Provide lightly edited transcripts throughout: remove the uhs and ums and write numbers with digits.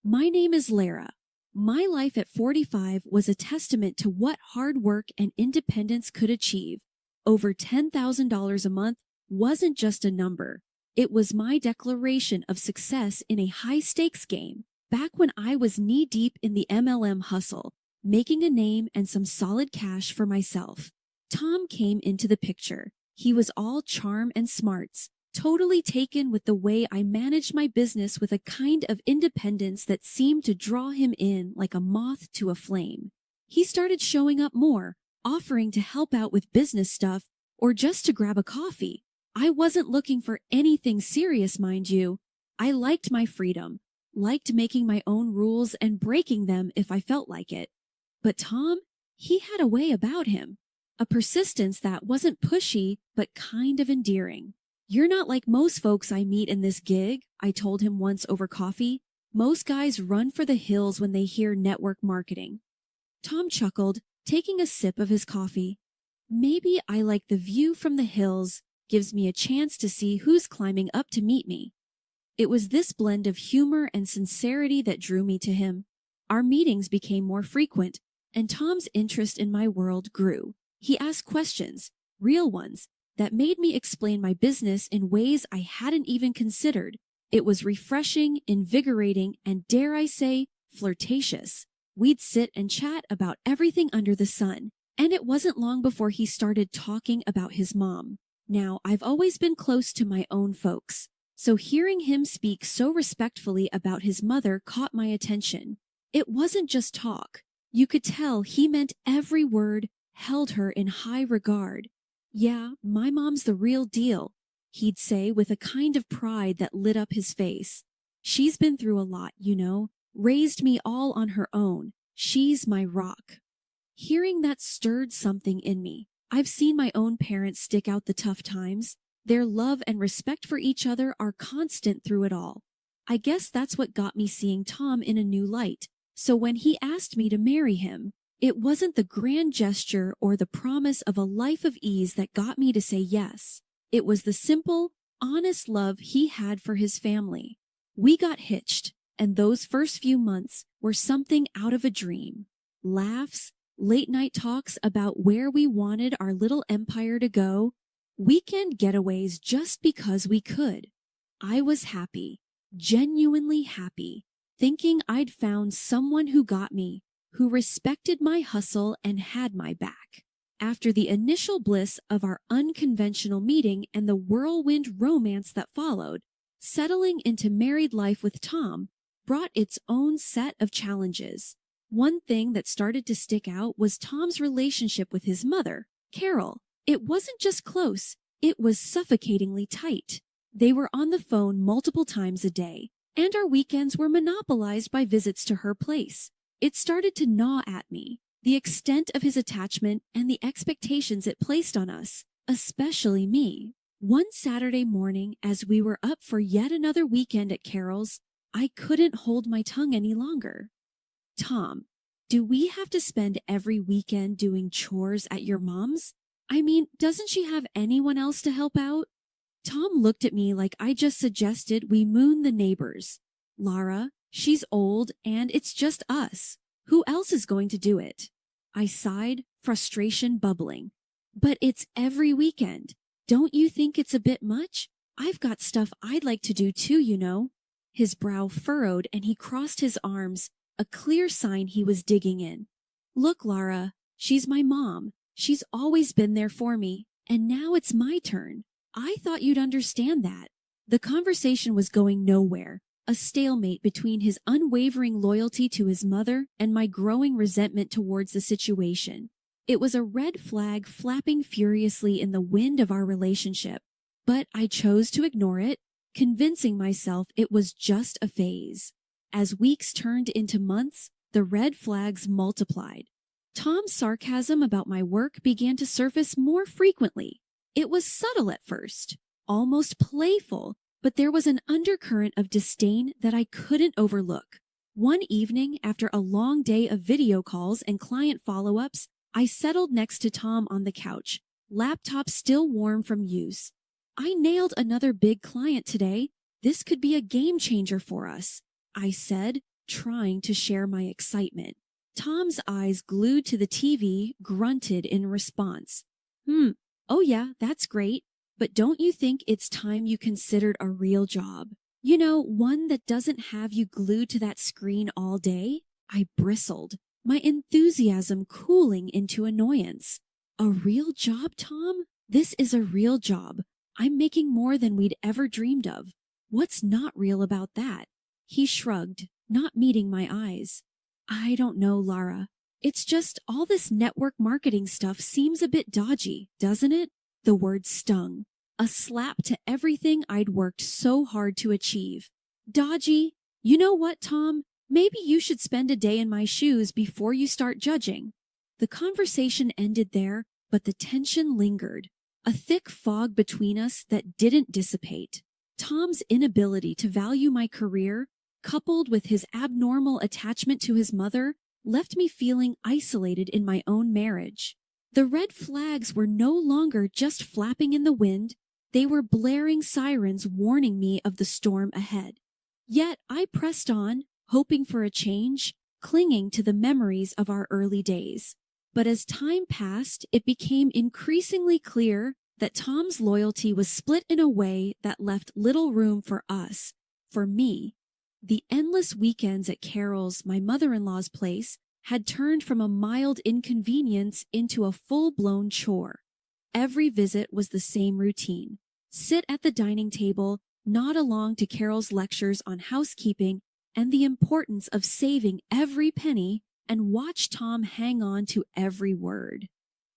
My name is Lara. My life at 45 was a testament to what hard work and independence could achieve. Over $10,000 a month wasn't just a number. It was my declaration of success in a high-stakes game back when I was knee-deep in the MLM hustle, making a name and some solid cash for myself. Tom came into the picture. He was all charm and smarts, totally taken with the way I managed my business with a kind of independence that seemed to draw him in like a moth to a flame. He started showing up more, offering to help out with business stuff or just to grab a coffee. I wasn't looking for anything serious, mind you. I liked my freedom, liked making my own rules and breaking them if I felt like it. But Tom, he had a way about him, a persistence that wasn't pushy but kind of endearing. "You're not like most folks I meet in this gig," I told him once over coffee. "Most guys run for the hills when they hear network marketing." Tom chuckled, taking a sip of his coffee. "Maybe I like the view from the hills, gives me a chance to see who's climbing up to meet me." It was this blend of humor and sincerity that drew me to him. Our meetings became more frequent, and Tom's interest in my world grew. He asked questions, real ones, that made me explain my business in ways I hadn't even considered. It was refreshing, invigorating, and dare I say, flirtatious. We'd sit and chat about everything under the sun, and it wasn't long before he started talking about his mom. Now, I've always been close to my own folks, so hearing him speak so respectfully about his mother caught my attention. It wasn't just talk. You could tell he meant every word, held her in high regard. "Yeah, my mom's the real deal," he'd say with a kind of pride that lit up his face. "She's been through a lot, raised me all on her own. She's my rock." Hearing that stirred something in me. I've seen my own parents stick out the tough times. Their love and respect for each other are constant through it all. I guess that's what got me seeing Tom in a new light. So when he asked me to marry him, it wasn't the grand gesture or the promise of a life of ease that got me to say yes. It was the simple, honest love he had for his family. We got hitched, and those first few months were something out of a dream. Laughs, late-night talks about where we wanted our little empire to go, weekend getaways just because we could. I was happy, genuinely happy, thinking I'd found someone who got me, who respected my hustle and had my back. After the initial bliss of our unconventional meeting and the whirlwind romance that followed, settling into married life with Tom brought its own set of challenges. One thing that started to stick out was Tom's relationship with his mother, Carol. It wasn't just close, it was suffocatingly tight. They were on the phone multiple times a day, and our weekends were monopolized by visits to her place. It started to gnaw at me, the extent of his attachment and the expectations it placed on us, especially me. One Saturday morning, as we were up for yet another weekend at Carol's, I couldn't hold my tongue any longer. "Tom, do we have to spend every weekend doing chores at your mom's? I mean, doesn't she have anyone else to help out?" Tom looked at me like I just suggested we moon the neighbors. "Lara, she's old and it's just us. Who else is going to do it?" I sighed, frustration bubbling. "But it's every weekend. Don't you think it's a bit much? I've got stuff I'd like to do too. His brow furrowed and he crossed his arms, a clear sign he was digging in. "Look, Lara, she's my mom. She's always been there for me, and now it's my turn. I thought you'd understand that." The conversation was going nowhere, a stalemate between his unwavering loyalty to his mother and my growing resentment towards the situation. It was a red flag flapping furiously in the wind of our relationship, but I chose to ignore it, convincing myself it was just a phase. As weeks turned into months, the red flags multiplied. Tom's sarcasm about my work began to surface more frequently. It was subtle at first, almost playful, but there was an undercurrent of disdain that I couldn't overlook. One evening, after a long day of video calls and client follow-ups, I settled next to Tom on the couch, laptop still warm from use. "I nailed another big client today. This could be a game changer for us," I said, trying to share my excitement. Tom's eyes glued to the TV grunted in response. Oh yeah, that's great. But don't you think it's time you considered a real job? You know, one that doesn't have you glued to that screen all day? I bristled, my enthusiasm cooling into annoyance. A real job, Tom? This is a real job. I'm making more than we'd ever dreamed of. What's not real about that? He shrugged, not meeting my eyes. I don't know, Lara. It's just all this network marketing stuff seems a bit dodgy, doesn't it? The word stung. A slap to everything I'd worked so hard to achieve. Dodgy? You know what, Tom? Maybe you should spend a day in my shoes before you start judging. The conversation ended there, but the tension lingered. A thick fog between us that didn't dissipate. Tom's inability to value my career, coupled with his abnormal attachment to his mother, left me feeling isolated in my own marriage. The red flags were no longer just flapping in the wind, they were blaring sirens warning me of the storm ahead. Yet I pressed on, hoping for a change, clinging to the memories of our early days. But as time passed, it became increasingly clear that Tom's loyalty was split in a way that left little room for us, for me. The endless weekends at Carol's, my mother-in-law's place, had turned from a mild inconvenience into a full-blown chore. Every visit was the same routine. Sit at the dining table, nod along to Carol's lectures on housekeeping and the importance of saving every penny, and watch Tom hang on to every word.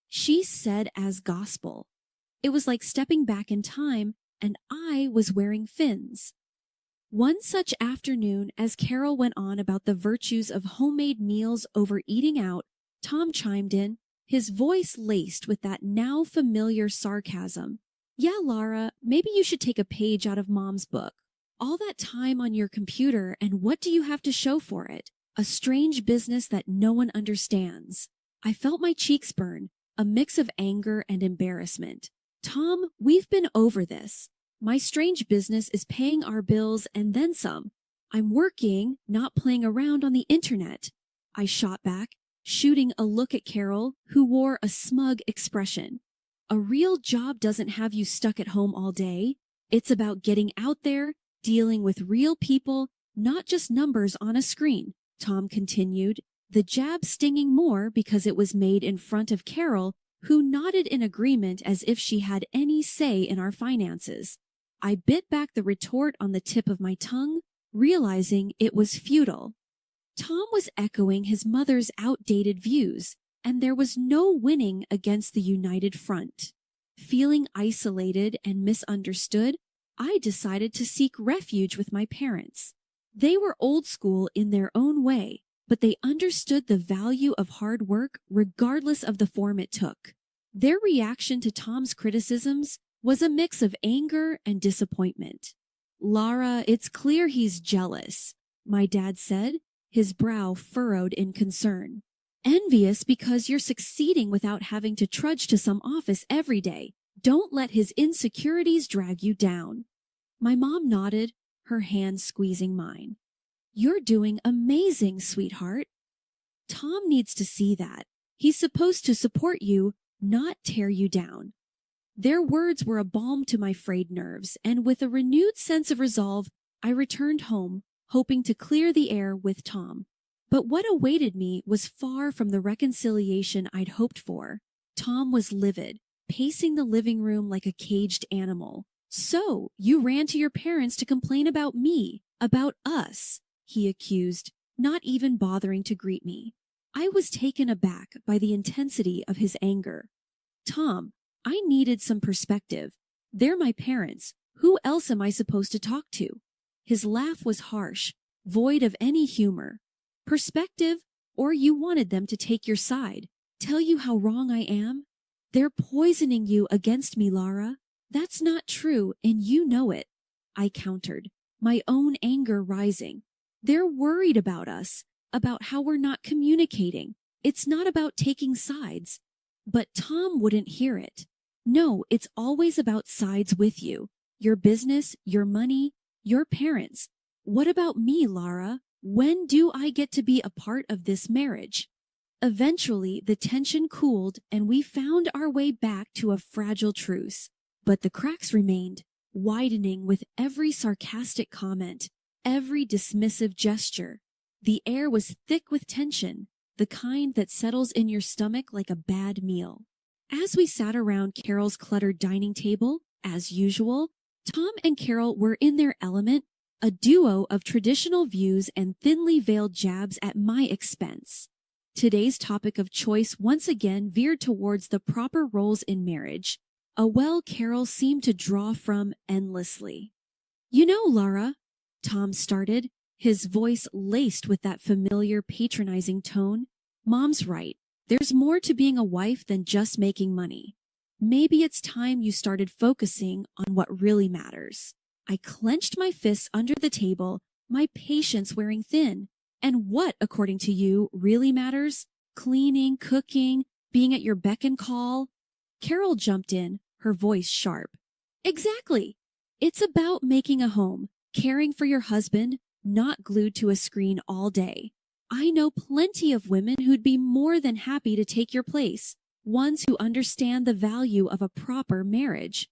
She said as gospel. It was like stepping back in time, and I was wearing fins. One such afternoon, as Carol went on about the virtues of homemade meals over eating out, Tom chimed in, his voice laced with that now familiar sarcasm. Yeah, Lara, maybe you should take a page out of Mom's book. All that time on your computer, and what do you have to show for it? A strange business that no one understands. I felt my cheeks burn, a mix of anger and embarrassment. Tom, we've been over this. My strange business is paying our bills and then some. I'm working, not playing around on the internet. I shot back, shooting a look at Carol, who wore a smug expression. A real job doesn't have you stuck at home all day. It's about getting out there, dealing with real people, not just numbers on a screen, Tom continued, the jab stinging more because it was made in front of Carol, who nodded in agreement as if she had any say in our finances. I bit back the retort on the tip of my tongue, realizing it was futile. Tom was echoing his mother's outdated views, and there was no winning against the united front. Feeling isolated and misunderstood, I decided to seek refuge with my parents. They were old school in their own way, but they understood the value of hard work regardless of the form it took. Their reaction to Tom's criticisms was a mix of anger and disappointment. Lara, it's clear he's jealous, my dad said, his brow furrowed in concern. Envious because you're succeeding without having to trudge to some office every day. Don't let his insecurities drag you down. My mom nodded, her hand squeezing mine. You're doing amazing, sweetheart. Tom needs to see that. He's supposed to support you, not tear you down. Their words were a balm to my frayed nerves, and with a renewed sense of resolve, I returned home, hoping to clear the air with Tom. But what awaited me was far from the reconciliation I'd hoped for. Tom was livid, pacing the living room like a caged animal. So, you ran to your parents to complain about me, about us, he accused, not even bothering to greet me. I was taken aback by the intensity of his anger. Tom, I needed some perspective. They're my parents. Who else am I supposed to talk to? His laugh was harsh, void of any humor. Perspective, or you wanted them to take your side, tell you how wrong I am? They're poisoning you against me, Lara. That's not true, and you know it. I countered, my own anger rising. They're worried about us, about how we're not communicating. It's not about taking sides. But Tom wouldn't hear it. No, it's always about sides with you. Your business, your money, your parents. What about me, Lara? When do I get to be a part of this marriage? Eventually, the tension cooled and we found our way back to a fragile truce. But the cracks remained, widening with every sarcastic comment, every dismissive gesture. The air was thick with tension, the kind that settles in your stomach like a bad meal. As we sat around Carol's cluttered dining table, as usual, Tom and Carol were in their element, a duo of traditional views and thinly veiled jabs at my expense. Today's topic of choice once again veered towards the proper roles in marriage, a well Carol seemed to draw from endlessly. You know, Laura, Tom started, his voice laced with that familiar patronizing tone. Mom's right. There's more to being a wife than just making money. Maybe it's time you started focusing on what really matters. I clenched my fists under the table, my patience wearing thin. And what, according to you, really matters? Cleaning, cooking, being at your beck and call? Carol jumped in, her voice sharp. Exactly. It's about making a home, caring for your husband, not glued to a screen all day. I know plenty of women who'd be more than happy to take your place, ones who understand the value of a proper marriage.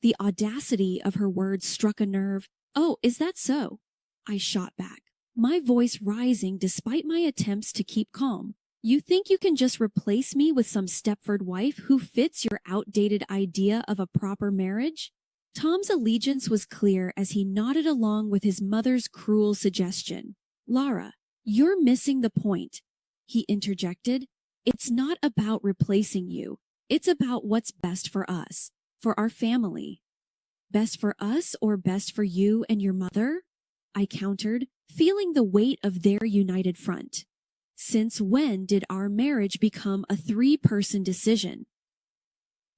The audacity of her words struck a nerve. Oh, is that so? I shot back, my voice rising despite my attempts to keep calm. You think you can just replace me with some Stepford wife who fits your outdated idea of a proper marriage? Tom's allegiance was clear as he nodded along with his mother's cruel suggestion. Laura, you're missing the point, he interjected. It's not about replacing you. It's about what's best for us, for our family. Best for us or best for you and your mother? I countered, feeling the weight of their united front. Since when did our marriage become a three-person decision?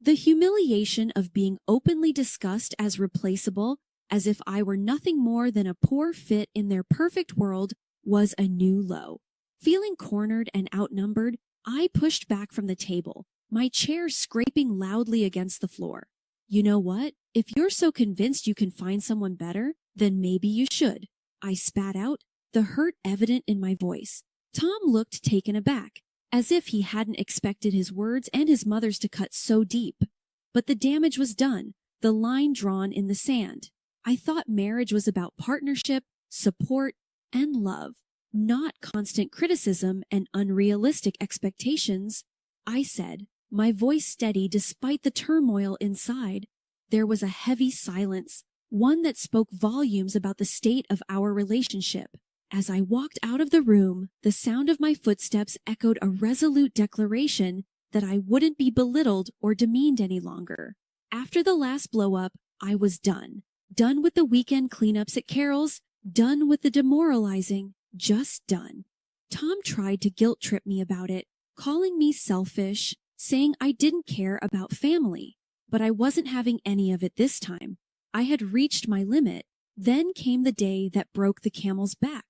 The humiliation of being openly discussed as replaceable, as if I were nothing more than a poor fit in their perfect world, was a new low. Feeling cornered and outnumbered, I pushed back from the table, my chair scraping loudly against the floor. You know what? If you're so convinced you can find someone better, then maybe you should. I spat out, the hurt evident in my voice. Tom looked taken aback, as if he hadn't expected his words and his mother's to cut so deep. But the damage was done, the line drawn in the sand. I thought marriage was about partnership, support, and love, not constant criticism and unrealistic expectations. I said, my voice steady despite the turmoil inside. There was a heavy silence, one that spoke volumes about the state of our relationship. As I walked out of the room, the sound of my footsteps echoed a resolute declaration that I wouldn't be belittled or demeaned any longer. After the last blow-up, I was done. Done with the weekend cleanups at Carol's, done with the demoralizing, just done. Tom tried to guilt-trip me about it, calling me selfish, saying I didn't care about family. But I wasn't having any of it this time. I had reached my limit. Then came the day that broke the camel's back.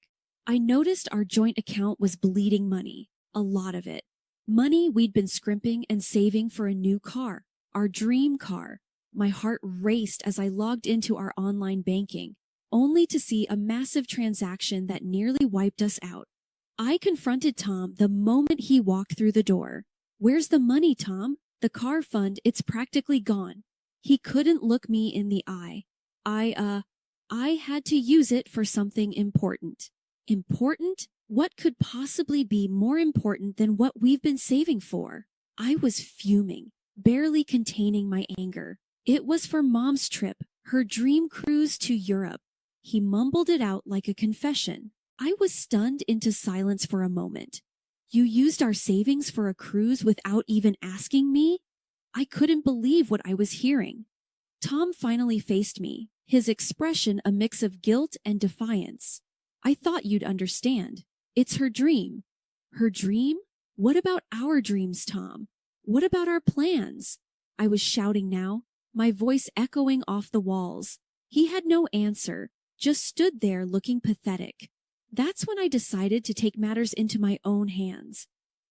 I noticed our joint account was bleeding money, a lot of it. Money we'd been scrimping and saving for a new car, our dream car. My heart raced as I logged into our online banking, only to see a massive transaction that nearly wiped us out. I confronted Tom the moment he walked through the door. Where's the money, Tom? The car fund, it's practically gone. He couldn't look me in the eye. I had to use it for something important. Important? What could possibly be more important than what we've been saving for? I was fuming, barely containing my anger. It was for Mom's trip, her dream cruise to Europe. He mumbled it out like a confession. I was stunned into silence for a moment. You used our savings for a cruise without even asking me? I couldn't believe what I was hearing. Tom finally faced me, his expression a mix of guilt and defiance. I thought you'd understand. It's her dream. Her dream? What about our dreams, Tom? What about our plans? I was shouting now, my voice echoing off the walls. He had no answer, just stood there looking pathetic. That's when I decided to take matters into my own hands.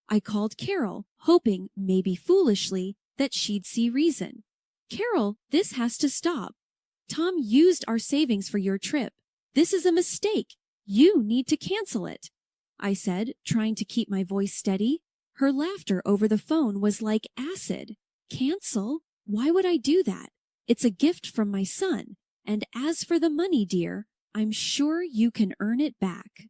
I called Carol, hoping, maybe foolishly, that she'd see reason. Carol, this has to stop. Tom used our savings for your trip. This is a mistake. You need to cancel it, I said, trying to keep my voice steady. Her laughter over the phone was like acid. Cancel? Why would I do that? It's a gift from my son. And as for the money, dear, I'm sure you can earn it back.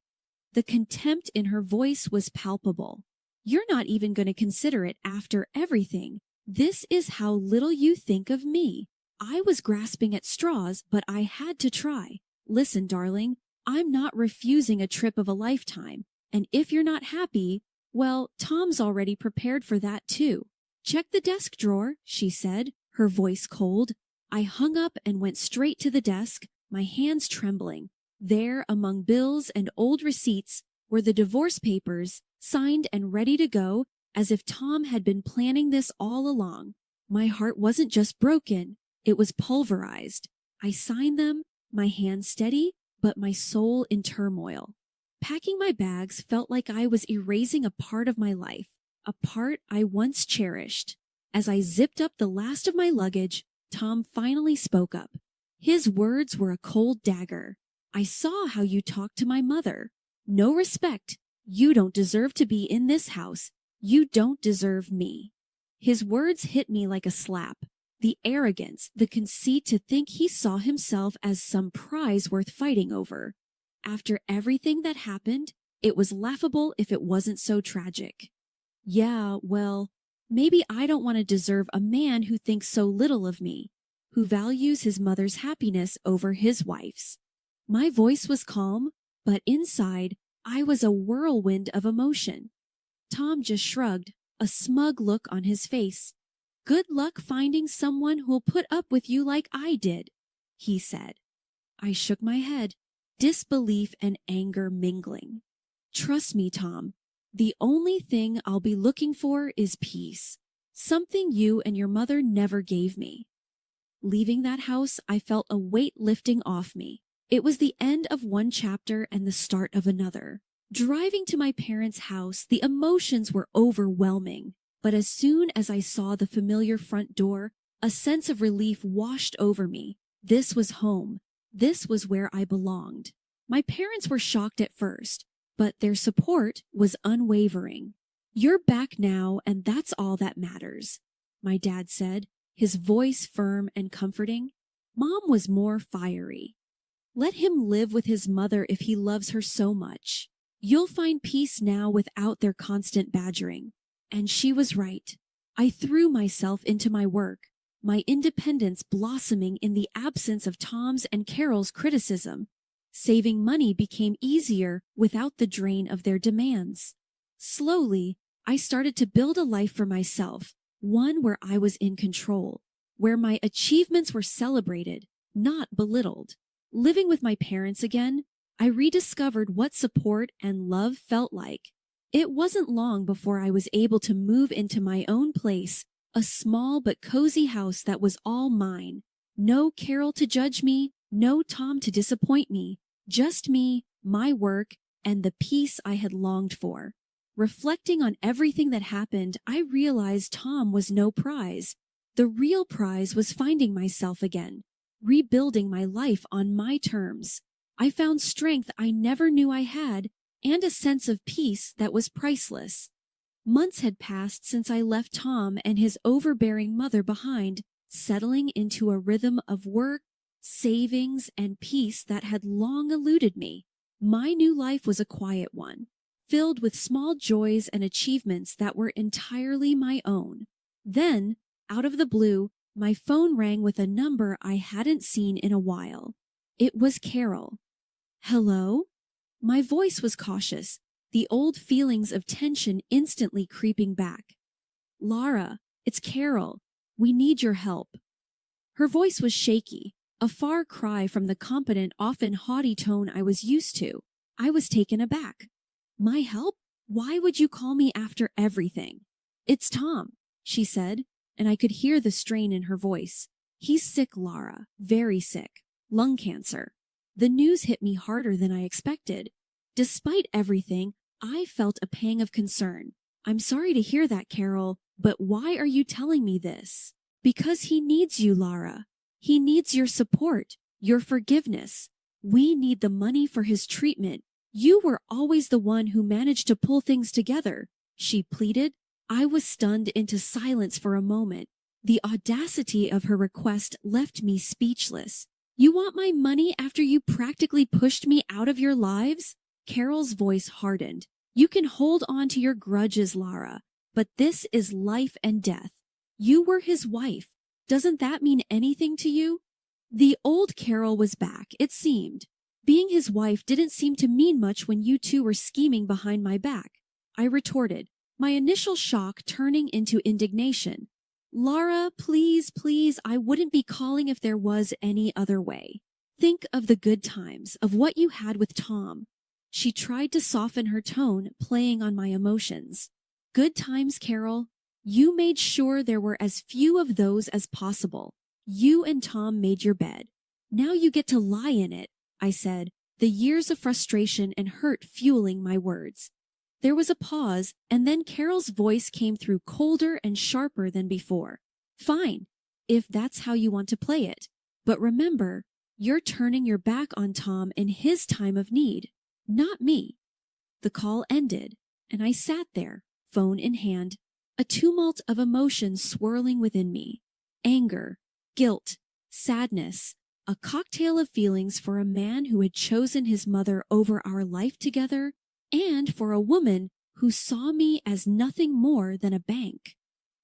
The contempt in her voice was palpable. You're not even going to consider it after everything. This is how little you think of me. I was grasping at straws, but I had to try. Listen, darling, I'm not refusing a trip of a lifetime. And if you're not happy, well, Tom's already prepared for that too. Check the desk drawer, she said, her voice cold. I hung up and went straight to the desk, my hands trembling. There, among bills and old receipts, were the divorce papers, signed and ready to go, as if Tom had been planning this all along. My heart wasn't just broken, it was pulverized. I signed them, my hands steady, but my soul in turmoil. Packing my bags felt like I was erasing a part of my life, a part I once cherished. As I zipped up the last of my luggage, Tom finally spoke up. His words were a cold dagger. I saw how you talked to my mother. No respect. You don't deserve to be in this house. You don't deserve me. His words hit me like a slap. The arrogance, the conceit to think he saw himself as some prize worth fighting over. After everything that happened, it was laughable if it wasn't so tragic. Yeah, well, maybe I don't want to deserve a man who thinks so little of me, who values his mother's happiness over his wife's. My voice was calm, but inside, I was a whirlwind of emotion. Tom just shrugged, a smug look on his face. Good luck finding someone who'll put up with you like I did, he said. I shook my head, disbelief and anger mingling. Trust me, Tom. The only thing I'll be looking for is peace, something you and your mother never gave me. Leaving that house, I felt a weight lifting off me. It was the end of one chapter and the start of another. Driving to my parents' house, the emotions were overwhelming. But as soon as I saw the familiar front door, a sense of relief washed over me. This was home. This was where I belonged. My parents were shocked at first, but their support was unwavering. You're back now, and that's all that matters, my dad said, his voice firm and comforting. Mom was more fiery. Let him live with his mother if he loves her so much. You'll find peace now without their constant badgering. And she was right. I threw myself into my work, my independence blossoming in the absence of Tom's and Carol's criticism. Saving money became easier without the drain of their demands. Slowly, I started to build a life for myself, one where I was in control, where my achievements were celebrated, not belittled. Living with my parents again, I rediscovered what support and love felt like. It wasn't long before I was able to move into my own place, a small but cozy house that was all mine. No Carol to judge me, no Tom to disappoint me, just me, my work, and the peace I had longed for. Reflecting on everything that happened, I realized Tom was no prize. The real prize was finding myself again, rebuilding my life on my terms. I found strength I never knew I had, and a sense of peace that was priceless. Months had passed since I left Tom and his overbearing mother behind, settling into a rhythm of work, savings, and peace that had long eluded me. My new life was a quiet one, filled with small joys and achievements that were entirely my own. Then, out of the blue, my phone rang with a number I hadn't seen in a while. It was Carol. Hello? My voice was cautious, the old feelings of tension instantly creeping back. Lara, it's Carol. We need your help. Her voice was shaky, a far cry from the competent, often haughty tone I was used to. I was taken aback. My help? Why would you call me after everything? It's Tom, she said, and I could hear the strain in her voice. He's sick, Lara, very sick. Lung cancer. The news hit me harder than I expected. Despite everything, I felt a pang of concern. I'm sorry to hear that, Carol, but why are you telling me this? Because he needs you, Lara. He needs your support, your forgiveness. We need the money for his treatment. You were always the one who managed to pull things together, she pleaded. I was stunned into silence for a moment. The audacity of her request left me speechless. You want my money after you practically pushed me out of your lives? Carol's voice hardened. You can hold on to your grudges, Lara, but this is life and death. You were his wife. Doesn't that mean anything to you? The old Carol was back, it seemed. Being his wife didn't seem to mean much when you two were scheming behind my back. I retorted, my initial shock turning into indignation. Lara, please, I wouldn't be calling if there was any other way. Think of the good times, of what you had with Tom. She tried to soften her tone, playing on my emotions. Good times, Carol. You made sure there were as few of those as possible. You and Tom made your bed. Now you get to lie in it, I said, the years of frustration and hurt fueling my words. There was a pause, and then Carol's voice came through colder and sharper than before. Fine, if that's how you want to play it. But remember, you're turning your back on Tom in his time of need, not me. The call ended, and I sat there, phone in hand, a tumult of emotions swirling within me. Anger, guilt, sadness, a cocktail of feelings for a man who had chosen his mother over our life together, and for a woman who saw me as nothing more than a bank.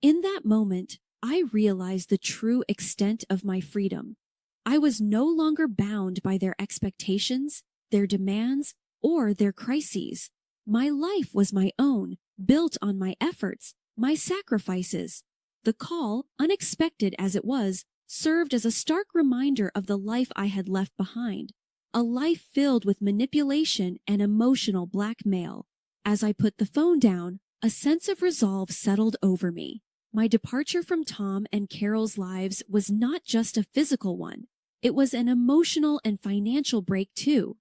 In that moment, I realized the true extent of my freedom. I was no longer bound by their expectations, their demands, or their crises. My life was my own, built on my efforts, my sacrifices. The call, unexpected as it was, served as a stark reminder of the life I had left behind. A life filled with manipulation and emotional blackmail. As I put the phone down, a sense of resolve settled over me. My departure from Tom and Carol's lives was not just a physical one. It was an emotional and financial break too.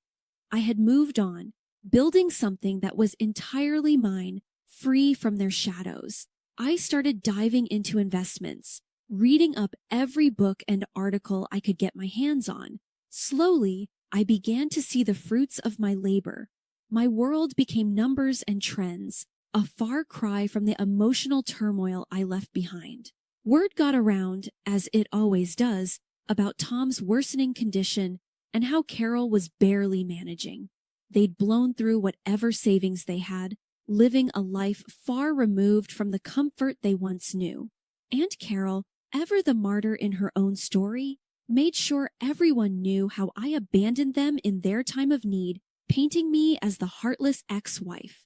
I had moved on, building something that was entirely mine, free from their shadows. I started diving into investments, reading up every book and article I could get my hands on. Slowly, I began to see the fruits of my labor. My world became numbers and trends, a far cry from the emotional turmoil I left behind. Word got around, as it always does, about Tom's worsening condition and how Carol was barely managing. They'd blown through whatever savings they had, living a life far removed from the comfort they once knew. Aunt Carol, ever the martyr in her own story, made sure everyone knew how I abandoned them in their time of need, painting me as the heartless ex-wife.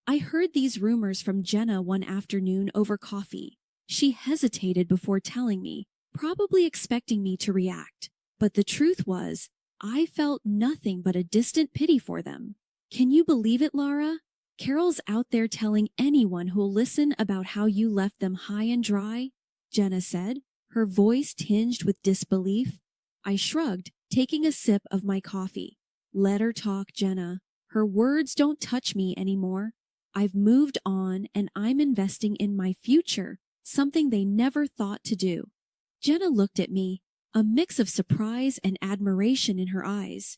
I heard these rumors from Jenna one afternoon over coffee. She hesitated before telling me, probably expecting me to react. But the truth was, I felt nothing but a distant pity for them. Can you believe it, Lara? Carol's out there telling anyone who'll listen about how you left them high and dry, Jenna said, her voice tinged with disbelief. I shrugged, taking a sip of my coffee. Let her talk, Jenna. Her words don't touch me anymore. I've moved on and I'm investing in my future, something they never thought to do. Jenna looked at me, a mix of surprise and admiration in her eyes.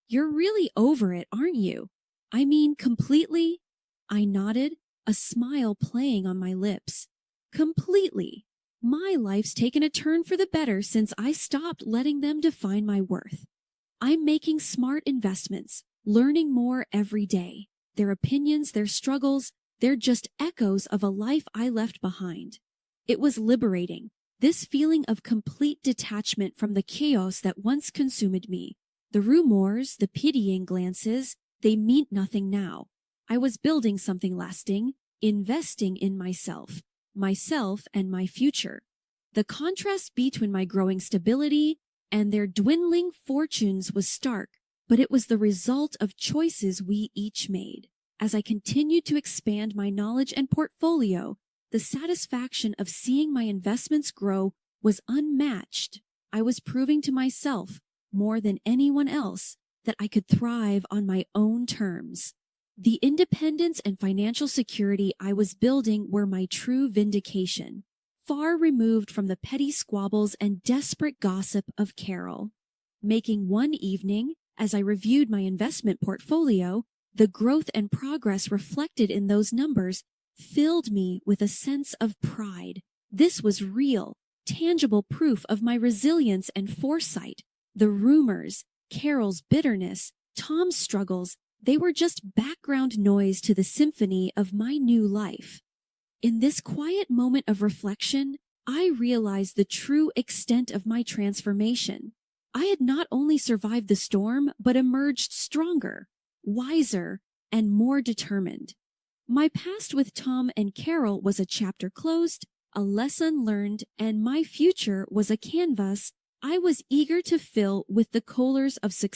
You're really over it, aren't you? I mean, completely? I nodded, a smile playing on my lips. Completely. My life's taken a turn for the better since I stopped letting them define my worth. I'm making smart investments, learning more every day. Their opinions, their struggles, they're just echoes of a life I left behind. It was liberating, this feeling of complete detachment from the chaos that once consumed me. The rumors, the pitying glances, they mean nothing now. I was building something lasting, investing in myself and my future. The contrast between my growing stability and their dwindling fortunes was stark, but it was the result of choices we each made. As I continued to expand my knowledge and portfolio, the satisfaction of seeing my investments grow was unmatched. I was proving to myself, more than anyone else, that I could thrive on my own terms. The independence and financial security I was building were my true vindication, far removed from the petty squabbles and desperate gossip of Carol. Making one evening, as I reviewed my investment portfolio, The growth and progress reflected in those numbers filled me with a sense of pride. This was real, tangible proof of my resilience and foresight. The rumors, Carol's bitterness, Tom's struggles, they were just background noise to the symphony of my new life. In this quiet moment of reflection, I realized the true extent of my transformation. I had not only survived the storm, but emerged stronger, wiser, and more determined. My past with Tom and Carol was a chapter closed, a lesson learned, and my future was a canvas I was eager to fill with the colors of success.